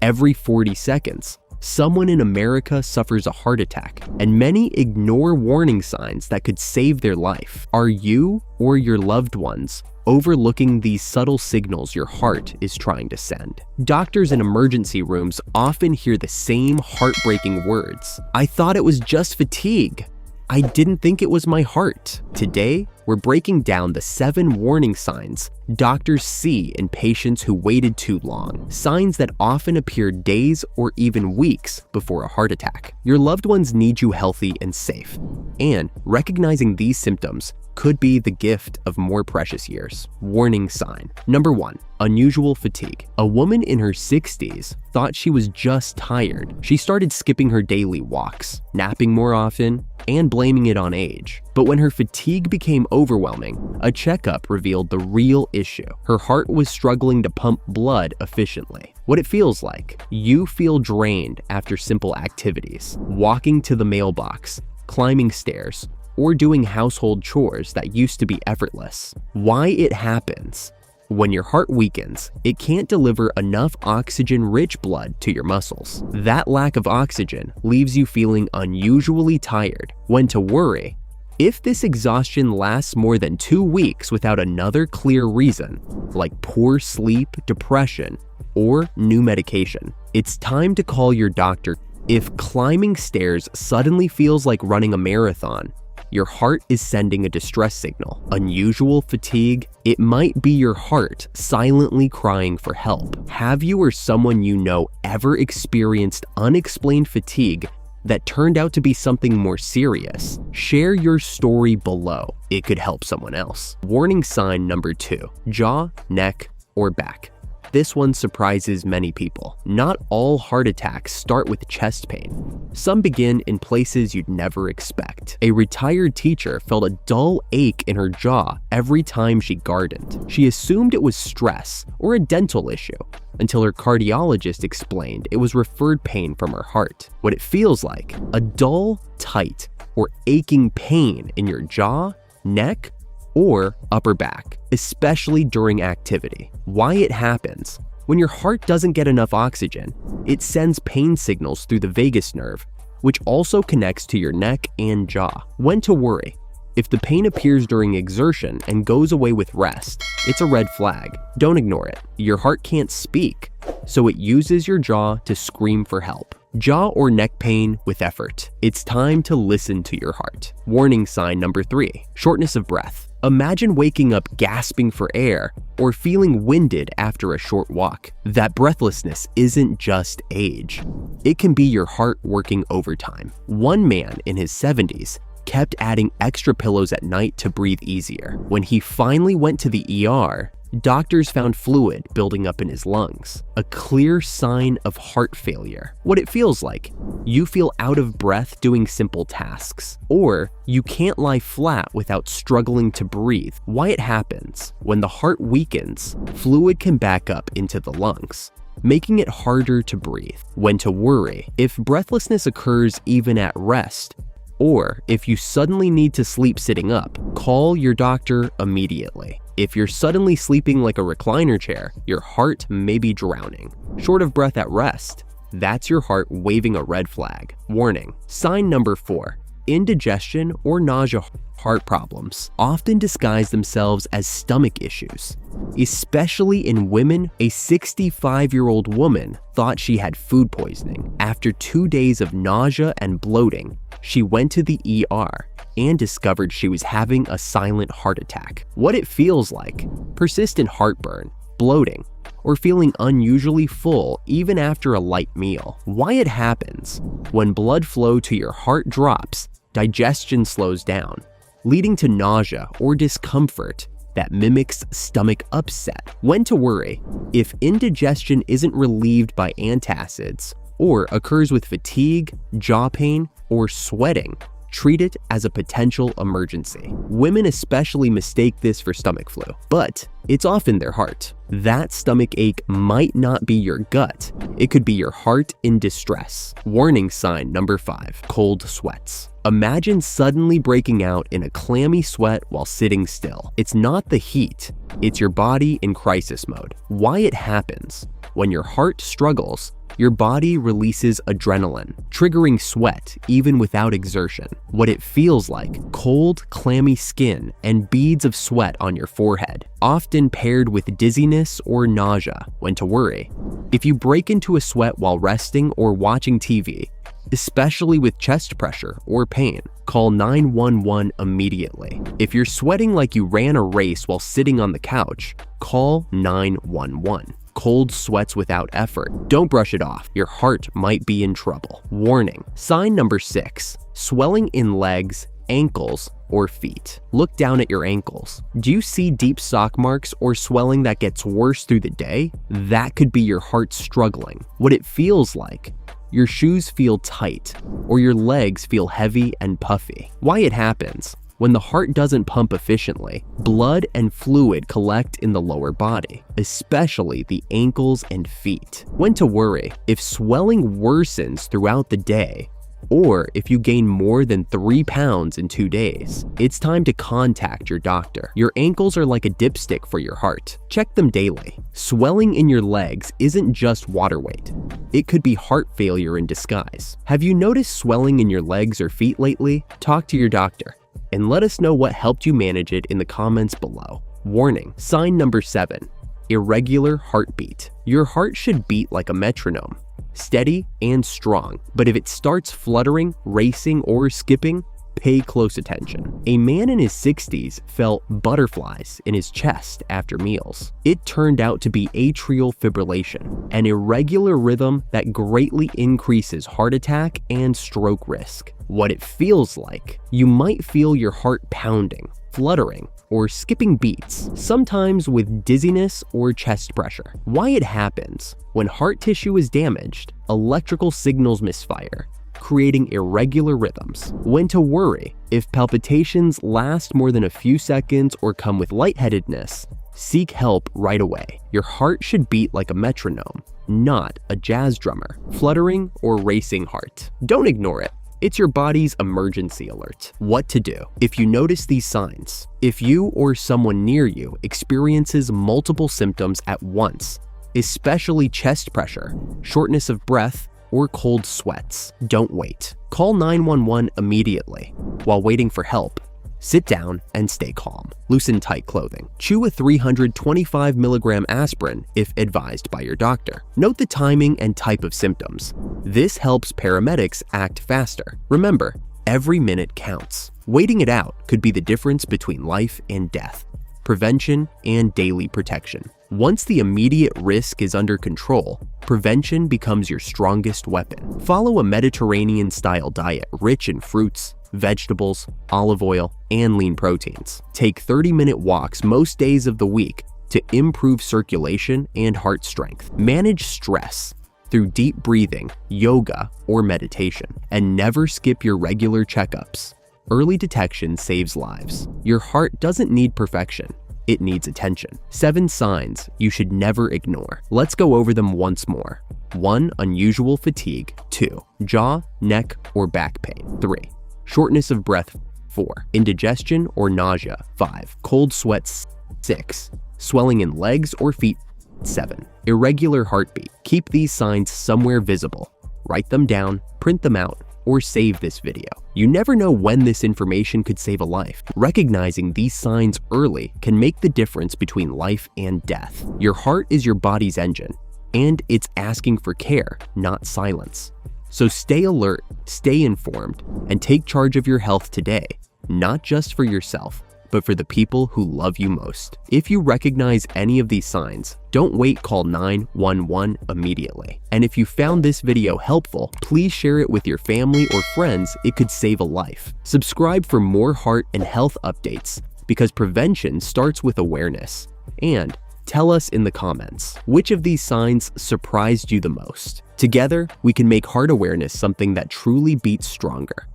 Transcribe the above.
Every 40 seconds, someone in America suffers a heart attack, and many ignore warning signs that could save their life. Are you or your loved ones overlooking these subtle signals your heart is trying to send? Doctors in emergency rooms often hear the same heartbreaking words. "I thought it was just fatigue. I didn't think it was my heart." Today, we're breaking down the 7 warning signs doctors see in patients who waited too long, signs that often appear days or even weeks before a heart attack. Your loved ones need you healthy and safe, and recognizing these symptoms could be the gift of more precious years. Warning sign number 1, unusual fatigue. A woman in her 60s thought she was just tired. She started skipping her daily walks, napping more often, and blaming it on age. But when her fatigue became overwhelming, a checkup revealed the real issue. Her heart was struggling to pump blood efficiently. What it feels like: you feel drained after simple activities, walking to the mailbox, climbing stairs, or doing household chores that used to be effortless. Why it happens? When your heart weakens, it can't deliver enough oxygen-rich blood to your muscles. That lack of oxygen leaves you feeling unusually tired. When to worry: if this exhaustion lasts more than 2 weeks without another clear reason, like poor sleep, depression, or new medication, it's time to call your doctor. If climbing stairs suddenly feels like running a marathon, your heart is sending a distress signal. Unusual fatigue: it might be your heart silently crying for help. Have you or someone you know ever experienced unexplained fatigue that turned out to be something more serious? Share your story below. It could help someone else. Warning sign number 2, jaw, neck, or back. This one surprises many people. Not all heart attacks start with chest pain. Some begin in places you'd never expect. A retired teacher felt a dull ache in her jaw every time she gardened. She assumed it was stress or a dental issue until her cardiologist explained it was referred pain from her heart. What it feels like: a dull, tight, or aching pain in your jaw, neck, or upper back, especially during activity. Why it happens? When your heart doesn't get enough oxygen, it sends pain signals through the vagus nerve, which also connects to your neck and jaw. When to worry? If the pain appears during exertion and goes away with rest, it's a red flag. Don't ignore it. Your heart can't speak, so it uses your jaw to scream for help. Jaw or neck pain with effort: it's time to listen to your heart. Warning sign number 3, shortness of breath. Imagine waking up gasping for air or feeling winded after a short walk. That breathlessness isn't just age. It can be your heart working overtime. One man in his 70s kept adding extra pillows at night to breathe easier. When he finally went to the ER, doctors found fluid building up in his lungs, a clear sign of heart failure. What it feels like: you feel out of breath doing simple tasks, or you can't lie flat without struggling to breathe. Why it happens? When the heart weakens, fluid can back up into the lungs, making it harder to breathe. When to worry? If breathlessness occurs even at rest, or if you suddenly need to sleep sitting up, call your doctor immediately. If you're suddenly sleeping like a recliner chair, your heart may be drowning. Short of breath at rest: that's your heart waving a red flag. Warning. Sign number 4, indigestion or nausea. Heart problems often disguise themselves as stomach issues, especially in women. A 65-year-old woman thought she had food poisoning. After 2 days of nausea and bloating, she went to the ER and discovered she was having a silent heart attack. What it feels like: persistent heartburn, bloating, or feeling unusually full even after a light meal. Why it happens? When blood flow to your heart drops, digestion slows down, leading to nausea or discomfort that mimics stomach upset. When to worry? If indigestion isn't relieved by antacids or occurs with fatigue, jaw pain, or sweating, treat it as a potential emergency. Women especially mistake this for stomach flu, but it's often their heart. That stomach ache might not be your gut. It could be your heart in distress. Warning sign number 5, cold sweats. Imagine suddenly breaking out in a clammy sweat while sitting still. It's not the heat, it's your body in crisis mode. Why it happens? When your heart struggles, Your body releases adrenaline, triggering sweat even without exertion. What it feels like: cold, clammy skin and beads of sweat on your forehead, often paired with dizziness or nausea. When to worry: if you break into a sweat while resting or watching TV, especially with chest pressure or pain, call 911 immediately. If you're sweating like you ran a race while sitting on the couch, call 911. Cold sweats without effort: don't brush it off. Your heart might be in trouble. Warning. Sign number 6. Swelling in legs, ankles, or feet. Look down at your ankles. Do you see deep sock marks or swelling that gets worse through the day? That could be your heart struggling. What it feels like: your shoes feel tight, or your legs feel heavy and puffy. Why it happens: when the heart doesn't pump efficiently, blood and fluid collect in the lower body, especially the ankles and feet. When to worry: if swelling worsens throughout the day, or if you gain more than 3 pounds in 2 days, it's time to contact your doctor. Your ankles are like a dipstick for your heart. Check them daily. Swelling in your legs isn't just water weight. It could be heart failure in disguise. Have you noticed swelling in your legs or feet lately? Talk to your doctor and let us know what helped you manage it in the comments below. Warning. Sign number 7. Irregular heartbeat. Your heart should beat like a metronome, steady and strong, but if it starts fluttering, racing, or skipping, pay close attention. A man in his 60s felt butterflies in his chest after meals. It turned out to be atrial fibrillation, an irregular rhythm that greatly increases heart attack and stroke risk. What it feels like: you might feel your heart pounding, fluttering, or skipping beats, sometimes with dizziness or chest pressure. Why it happens: when heart tissue is damaged, electrical signals misfire, creating irregular rhythms. When to worry: if palpitations last more than a few seconds or come with lightheadedness, seek help right away. Your heart should beat like a metronome, not a jazz drummer. Fluttering or racing heart: don't ignore it. It's your body's emergency alert. What to do: if you notice these signs, if you or someone near you experiences multiple symptoms at once, especially chest pressure, shortness of breath, or cold sweats, don't wait. Call 911 immediately. While waiting for help, sit down and stay calm. Loosen tight clothing. Chew a 325 milligram aspirin if advised by your doctor. Note the timing and type of symptoms. This helps paramedics act faster. Remember, every minute counts. Waiting it out could be the difference between life and death. Prevention and daily protection. Once the immediate risk is under control, prevention becomes your strongest weapon. Follow a Mediterranean-style diet rich in fruits, vegetables, olive oil, and lean proteins. Take 30-minute walks most days of the week to improve circulation and heart strength. Manage stress through deep breathing, yoga, or meditation, and never skip your regular checkups. Early detection saves lives. Your heart doesn't need perfection. It needs attention. 7 signs you should never ignore. Let's go over them once more. 1. Unusual fatigue. 2. Jaw, neck, or back pain. 3. Shortness of breath. 4. Indigestion or nausea. 5. Cold sweats. 6. Swelling in legs or feet. 7. Irregular heartbeat. Keep these signs somewhere visible. Write them down, print them out, or save this video. You never know when this information could save a life. Recognizing these signs early can make the difference between life and death. Your heart is your body's engine, and it's asking for care, not silence. So stay alert, stay informed, and take charge of your health today, not just for yourself, but for the people who love you most. If you recognize any of these signs, don't wait, call 911 immediately. And if you found this video helpful, please share it with your family or friends. It could save a life. Subscribe for more heart and health updates, because prevention starts with awareness. And tell us in the comments, which of these signs surprised you the most? Together, we can make heart awareness something that truly beats stronger.